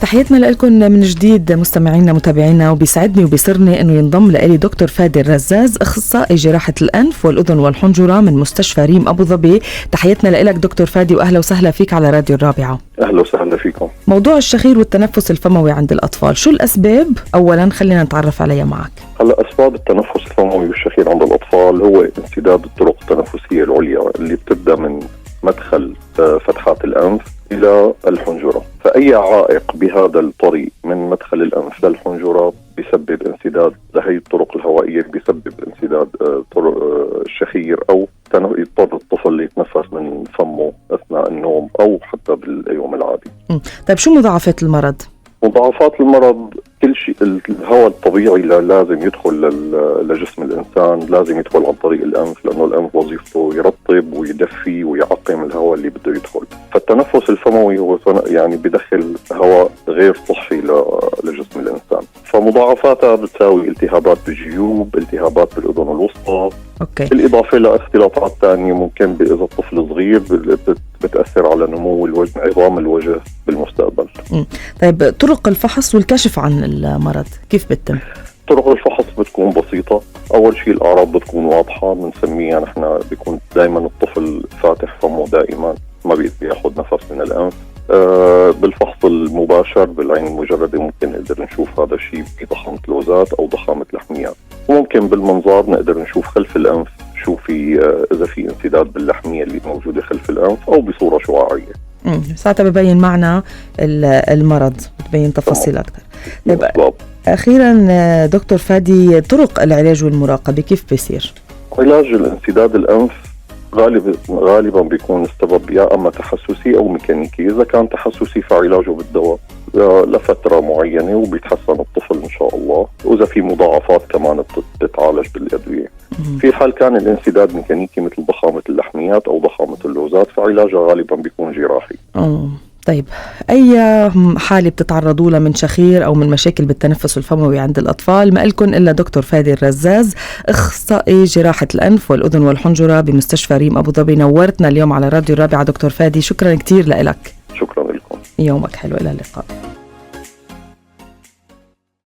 تحياتنا لكم من جديد مستمعينا متابعينا، وبيسعدني وبيسرني انه ينضم لي دكتور فادي الرزاز، اخصائي جراحة الانف والاذن والحنجرة من مستشفى ريم ابو ظبي. تحياتنا لك دكتور فادي، واهلا وسهلا فيك على راديو الرابعة. اهلا وسهلا فيكم. موضوع الشخير والتنفس الفموي عند الاطفال، شو الاسباب؟ اولا خلينا نتعرف عليها معك. هلا اسباب التنفس الفموي والشخير عند الاطفال هو انسداد الطرق التنفسية العليا اللي بتبدا من مدخل فتحات الانف الى الحنجرة. فاي عائق بهذا الطريق من مدخل الانف للحنجرة بيسبب انسداد لهي الطرق الهوائية، بيسبب انسداد طرق الشخير، او يضطر الطفل يتنفس من فمه اثناء النوم او حتى باليوم العادي. طيب شو مضاعفات المرض؟ مضاعفات المرض كل شيء. الهواء الطبيعي لازم يدخل لجسم الإنسان، لازم يدخل عن طريق الأنف، لأنه الأنف وظيفته يرطب ويدفي ويعقم الهواء اللي بده يدخل. فالتنفس الفموي هو يعني بدخل هواء غير صحي لجسم الإنسان. فمضاعفاتها بتساوي التهابات بالجيوب، التهابات بالأذن الوسطى. بالإضافة لاختلاطات ثانية ممكن إذا الطفل صغير بتأثر على نمو الوجه، عظام الوجه بالمستقبل. طيب طرق الفحص والكشف عن المرض كيف بتتم؟ طرق الفحص بتكون بسيطة. أول شيء الأعراض بتكون واضحة، بنسميها نحن بيكون دائما الطفل فاتح فمه دائما، ما بياخذ نفس من الأنف. بالفحص المباشر بالعين المجردة ممكن نقدر نشوف هذا الشيء بضخامة لوزات أو ضخامة لحميات. وممكن بالمنظار نقدر نشوف خلف الأنف شو في إذا في انسداد باللحمية اللي موجودة خلف الأنف أو بصورة شعاعية. ساعتها ببين معنا المرض، بتبين تفاصيل أكثر. أخيرا دكتور فادي، طرق العلاج والمراقبة كيف بيصير؟ علاج الانسداد الأنف غالبا بيكون السبب يا أما تحسسي أو ميكانيكي. إذا كان تحسسي فعلاجه بالدواء لفترة معينة وبيتحسن الطفل إن شاء الله، وإذا في مضاعفات كمان بتتعالج بالأدوية. في حال كان الانسداد ميكانيكي مثل ضخامة اللحميات أو ضخامة اللوزات فعلاجها غالبا بيكون جراحي. طيب أي حالة بتتعرضوا لها من شخير أو من مشاكل بالتنفس الفموي عند الأطفال، ما لكم إلا دكتور فادي الرزاز، أخصائي جراحة الأنف والأذن والحنجرة بمستشفى ريم أبو ظبي. نورتنا اليوم على راديو الرابعة دكتور فادي، شكرا كتير لك. شكرا لكم، يومك حلو، إلى اللقاء.